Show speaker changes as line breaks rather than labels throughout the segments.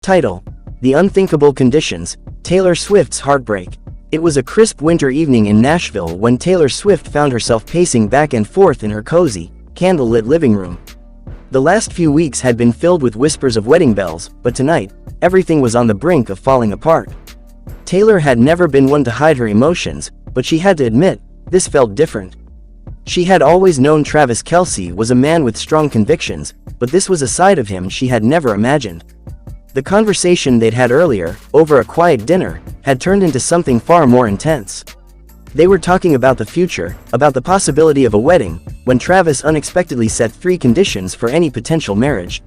Title: The Unthinkable Conditions, Taylor Swift's Heartbreak. It was a crisp winter evening in Nashville when Taylor Swift found herself pacing back and forth in her cozy, candlelit living room. The last few weeks had been filled with whispers of wedding bells, but tonight, everything was on the brink of falling apart. Taylor had never been one to hide her emotions, but she had to admit, this felt different. She had always known Travis Kelce was a man with strong convictions, but this was a side of him she had never imagined. The conversation they'd had earlier, over a quiet dinner, had turned into something far more intense. They were talking about the future, about the possibility of a wedding, when Travis unexpectedly set 3 conditions for any potential marriage.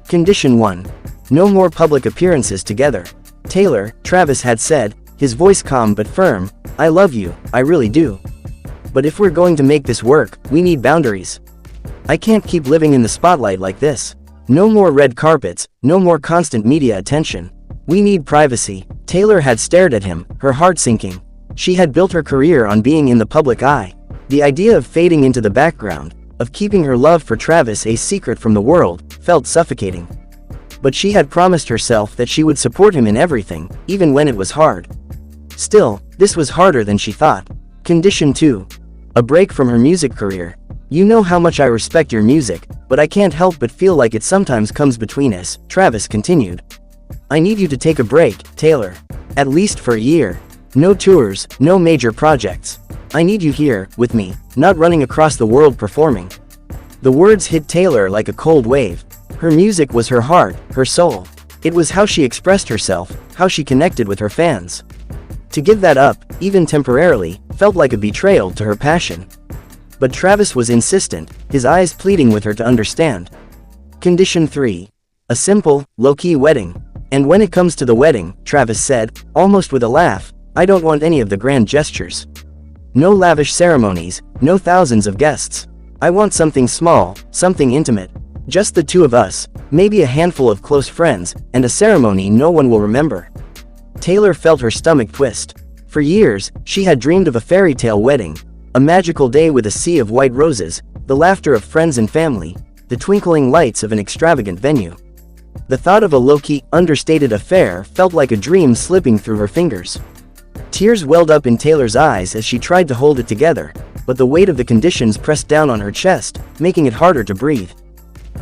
Condition 1. No more public appearances together. Taylor, Travis had said, his voice calm but firm, "I love you, I really do. But if we're going to make this work, we need boundaries. I can't keep living in the spotlight like this. No more red carpets, no more constant media attention. We need privacy." Taylor had stared at him, her heart sinking. She had built her career on being in the public eye. The idea of fading into the background, of keeping her love for Travis a secret from the world, felt suffocating. But she had promised herself that she would support him in everything, even when it was hard. Still, this was harder than she thought. Condition 2. A break from her music career. "You know how much I respect your music, but I can't help but feel like it sometimes comes between us," Travis continued. "I need you to take a break, Taylor. At least for a year. No tours, no major projects. I need you here, with me, not running across the world performing." The words hit Taylor like a cold wave. Her music was her heart, her soul. It was how she expressed herself, how she connected with her fans. To give that up, even temporarily, felt like a betrayal to her passion. But Travis was insistent, his eyes pleading with her to understand. Condition 3. A simple, low-key wedding. "And when it comes to the wedding," Travis said, almost with a laugh, "I don't want any of the grand gestures. No lavish ceremonies, no thousands of guests. I want something small, something intimate. Just the 2 of us, maybe a handful of close friends, and a ceremony no one will remember." Taylor felt her stomach twist. For years, she had dreamed of a fairy tale wedding. A magical day with a sea of white roses, the laughter of friends and family, the twinkling lights of an extravagant venue. The thought of a low-key, understated affair felt like a dream slipping through her fingers. Tears welled up in Taylor's eyes as she tried to hold it together, but the weight of the conditions pressed down on her chest, making it harder to breathe.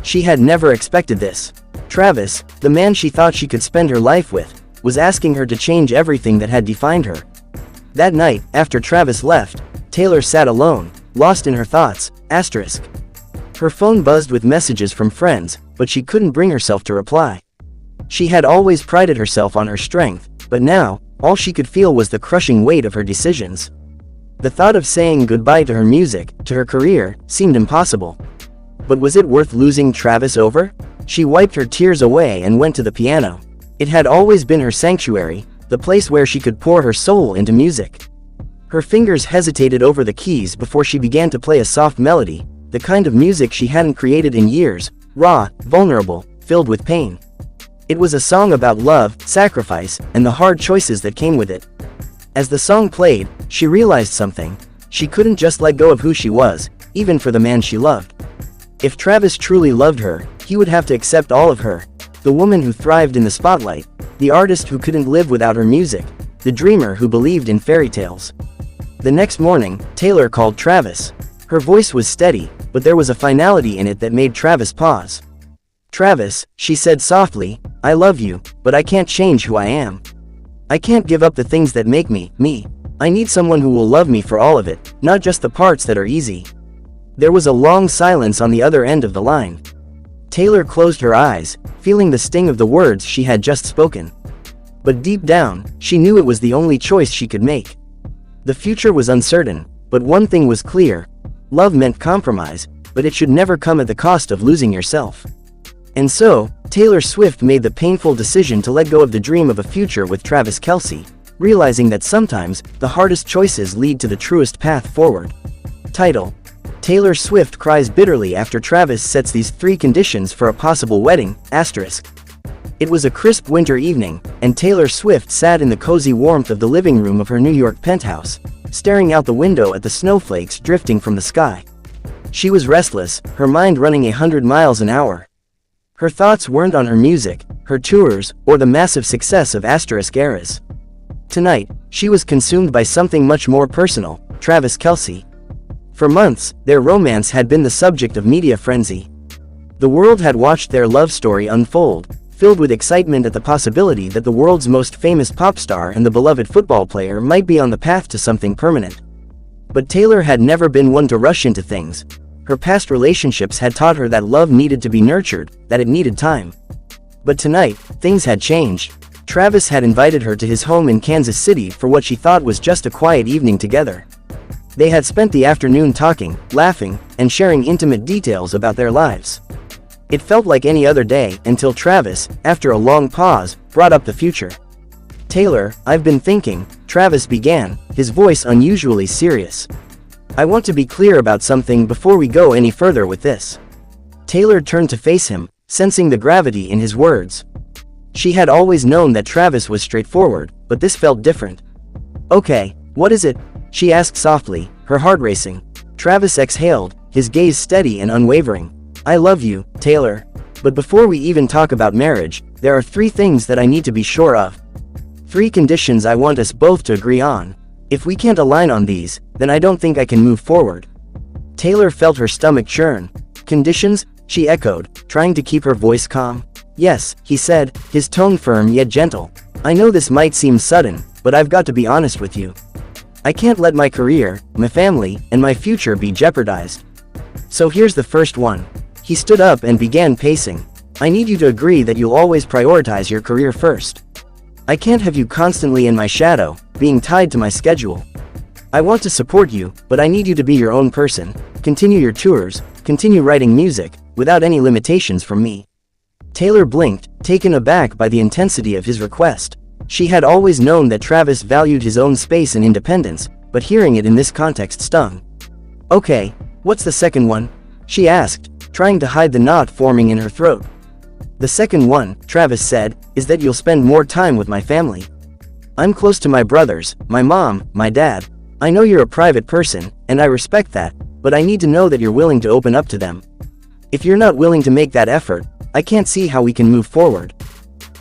She had never expected this. Travis, the man she thought she could spend her life with, was asking her to change everything that had defined her. That night, after Travis left, Taylor sat alone, lost in her thoughts. Her phone buzzed with messages from friends, but she couldn't bring herself to reply. She had always prided herself on her strength, but now, all she could feel was the crushing weight of her decisions. The thought of saying goodbye to her music, to her career, seemed impossible. But was it worth losing Travis over? She wiped her tears away and went to the piano. It had always been her sanctuary, the place where she could pour her soul into music. Her fingers hesitated over the keys before she began to play a soft melody, the kind of music she hadn't created in years, raw, vulnerable, filled with pain. It was a song about love, sacrifice, and the hard choices that came with it. As the song played, she realized something. She couldn't just let go of who she was, even for the man she loved. If Travis truly loved her, he would have to accept all of her. The woman who thrived in the spotlight, the artist who couldn't live without her music, the dreamer who believed in fairy tales. The next morning, Taylor called Travis. Her voice was steady, but there was a finality in it that made Travis pause. "Travis," she said softly, "I love you, but I can't change who I am. I can't give up the things that make me, me. I need someone who will love me for all of it, not just the parts that are easy." There was a long silence on the other end of the line. Taylor closed her eyes, feeling the sting of the words she had just spoken. But deep down, she knew it was the only choice she could make. The future was uncertain, but one thing was clear. Love meant compromise, but it should never come at the cost of losing yourself. And so, Taylor Swift made the painful decision to let go of the dream of a future with Travis Kelce, realizing that sometimes, the hardest choices lead to the truest path forward. Title: Taylor Swift cries bitterly after Travis sets these 3 conditions for a possible wedding, It was a crisp winter evening, and Taylor Swift sat in the cozy warmth of the living room of her New York penthouse, staring out the window at the snowflakes drifting from the sky. She was restless, her mind running 100 miles an hour. Her thoughts weren't on her music, her tours, or the massive success of *Eras. Tonight, she was consumed by something much more personal: Travis Kelce. For months, their romance had been the subject of media frenzy. The world had watched their love story unfold, filled with excitement at the possibility that the world's most famous pop star and the beloved football player might be on the path to something permanent. But Taylor had never been one to rush into things. Her past relationships had taught her that love needed to be nurtured, that it needed time. But tonight, things had changed. Travis had invited her to his home in Kansas City for what she thought was just a quiet evening together. They had spent the afternoon talking, laughing, and sharing intimate details about their lives. It felt like any other day until Travis, after a long pause, brought up the future. "Taylor, I've been thinking," Travis began, his voice unusually serious. "I want to be clear about something before we go any further with this." Taylor turned to face him, sensing the gravity in his words. She had always known that Travis was straightforward, but this felt different. "Okay, what is it?" she asked softly, her heart racing. Travis exhaled, his gaze steady and unwavering. "I love you, Taylor. But before we even talk about marriage, there are 3 things that I need to be sure of. 3 conditions I want us both to agree on. If we can't align on these, then I don't think I can move forward." Taylor felt her stomach churn. "Conditions?" she echoed, trying to keep her voice calm. "Yes," he said, his tone firm yet gentle. "I know this might seem sudden, but I've got to be honest with you. I can't let my career, my family, and my future be jeopardized. So here's the first one." He stood up and began pacing. "I need you to agree that you'll always prioritize your career first. I can't have you constantly in my shadow, being tied to my schedule. I want to support you, but I need you to be your own person. Continue your tours, continue writing music, without any limitations from me." Taylor blinked, taken aback by the intensity of his request. She had always known that Travis valued his own space and independence, but hearing it in this context stung. "Okay, what's the second one?" she asked, trying to hide the knot forming in her throat. "The second one," Travis said, "is that you'll spend more time with my family. I'm close to my brothers, my mom, my dad. I know you're a private person, and I respect that, but I need to know that you're willing to open up to them. If you're not willing to make that effort, I can't see how we can move forward."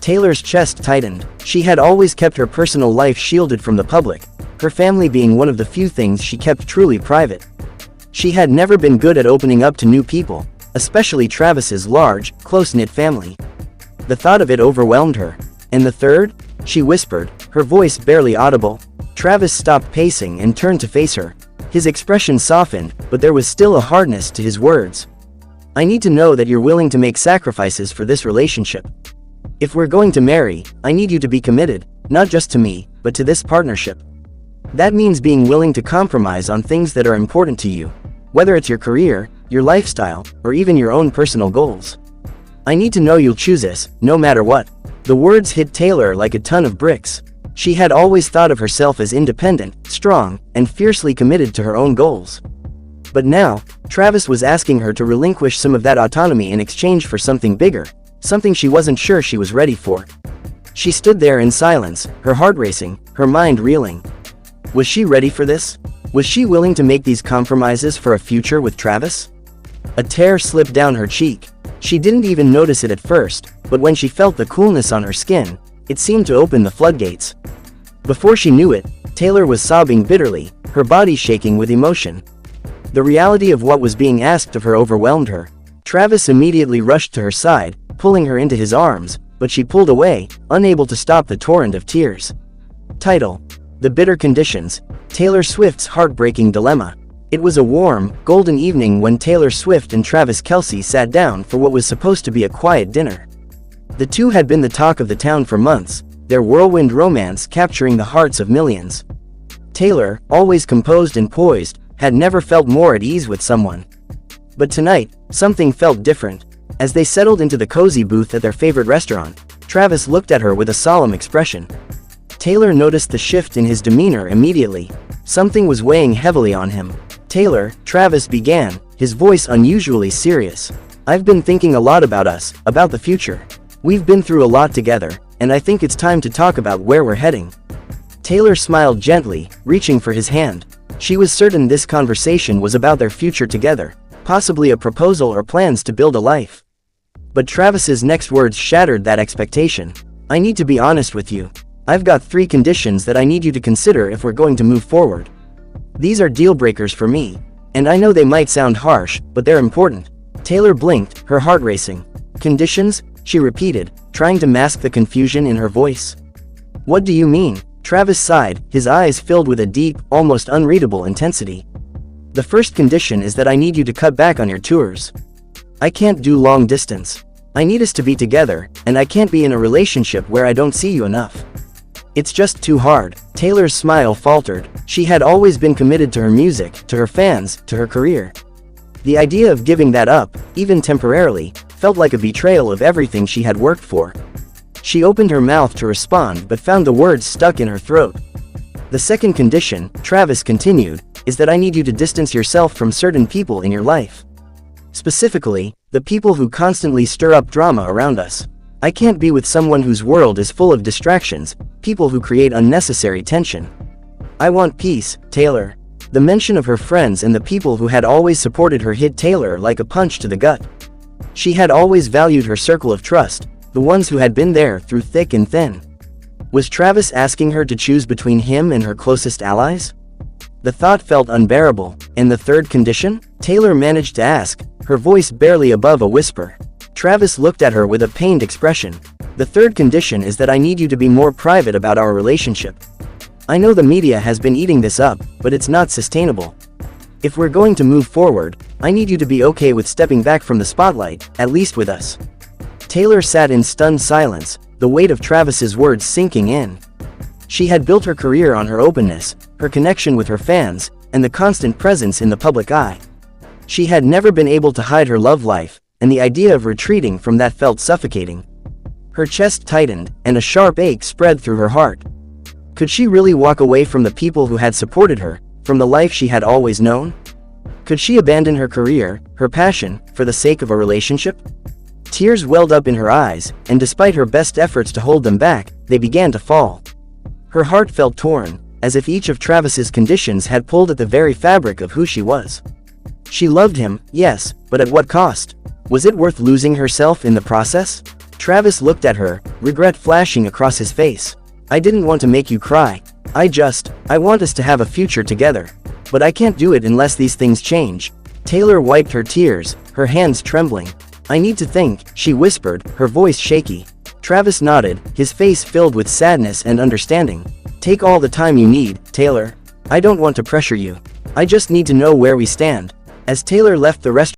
Taylor's chest tightened. She had always kept her personal life shielded from the public, her family being one of the few things she kept truly private. She had never been good at opening up to new people, especially Travis's large, close-knit family. The thought of it overwhelmed her. "And the third?" she whispered, her voice barely audible. Travis stopped pacing and turned to face her. His expression softened, but there was still a hardness to his words. "I need to know that you're willing to make sacrifices for this relationship. If we're going to marry, I need you to be committed, not just to me, but to this partnership. That means being willing to compromise on things that are important to you, whether it's your career, your lifestyle, or even your own personal goals. I need to know you'll choose us, no matter what." The words hit Taylor like a ton of bricks. She had always thought of herself as independent, strong, and fiercely committed to her own goals. But now, Travis was asking her to relinquish some of that autonomy in exchange for something bigger, something she wasn't sure she was ready for. She stood there in silence, her heart racing, her mind reeling. Was she ready for this? Was she willing to make these compromises for a future with Travis? A tear slipped down her cheek. She didn't even notice it at first, but when she felt the coolness on her skin, it seemed to open the floodgates. Before she knew it, Taylor was sobbing bitterly, her body shaking with emotion. The reality of what was being asked of her overwhelmed her. Travis immediately rushed to her side, pulling her into his arms, but she pulled away, unable to stop the torrent of tears. Title: The Bitter Conditions, Taylor Swift's Heartbreaking Dilemma. It was a warm, golden evening when Taylor Swift and Travis Kelce sat down for what was supposed to be a quiet dinner. The two had been the talk of the town for months, their whirlwind romance capturing the hearts of millions. Taylor, always composed and poised, had never felt more at ease with someone. But tonight, something felt different. As they settled into the cozy booth at their favorite restaurant, Travis looked at her with a solemn expression. Taylor noticed the shift in his demeanor immediately. Something was weighing heavily on him. "Taylor," Travis began, his voice unusually serious. "I've been thinking a lot about us, about the future. We've been through a lot together, and I think it's time to talk about where we're heading." Taylor smiled gently, reaching for his hand. She was certain this conversation was about their future together, possibly a proposal or plans to build a life. But Travis's next words shattered that expectation. I need to be honest with you. I've got 3 conditions that I need you to consider if we're going to move forward. These are deal breakers for me. And I know they might sound harsh, but they're important. Taylor blinked, her heart racing. Conditions? She repeated, trying to mask the confusion in her voice. What do you mean? Travis sighed, his eyes filled with a deep, almost unreadable intensity. The first condition is that I need you to cut back on your tours. I can't do long distance. I need us to be together, and I can't be in a relationship where I don't see you enough. It's just too hard. Taylor's smile faltered. She had always been committed to her music, to her fans, to her career. The idea of giving that up, even temporarily, felt like a betrayal of everything she had worked for. She opened her mouth to respond but found the words stuck in her throat. The second condition, Travis continued, is that I need you to distance yourself from certain people in your life. Specifically, the people who constantly stir up drama around us. I can't be with someone whose world is full of distractions, people who create unnecessary tension. I want peace, Taylor. The mention of her friends and the people who had always supported her hit Taylor like a punch to the gut. She had always valued her circle of trust, the ones who had been there through thick and thin. Was Travis asking her to choose between him and her closest allies? The thought felt unbearable. And the third condition? Taylor managed to ask, her voice barely above a whisper. Travis looked at her with a pained expression. The third condition is that I need you to be more private about our relationship. I know the media has been eating this up, but it's not sustainable. If we're going to move forward, I need you to be okay with stepping back from the spotlight, at least with us. Taylor sat in stunned silence, the weight of Travis's words sinking in. She had built her career on her openness, her connection with her fans, and the constant presence in the public eye. She had never been able to hide her love life, and the idea of retreating from that felt suffocating. Her chest tightened, and a sharp ache spread through her heart. Could she really walk away from the people who had supported her, from the life she had always known? Could she abandon her career, her passion, for the sake of a relationship? Tears welled up in her eyes, and despite her best efforts to hold them back, they began to fall. Her heart felt torn, as if each of Travis's conditions had pulled at the very fabric of who she was. She loved him, yes, but at what cost? Was it worth losing herself in the process? Travis looked at her, regret flashing across his face. I didn't want to make you cry. I want us to have a future together. But I can't do it unless these things change. Taylor wiped her tears, her hands trembling. I need to think, she whispered, her voice shaky. Travis nodded, his face filled with sadness and understanding. Take all the time you need, Taylor. I don't want to pressure you. I just need to know where we stand. As Taylor left the restaurant,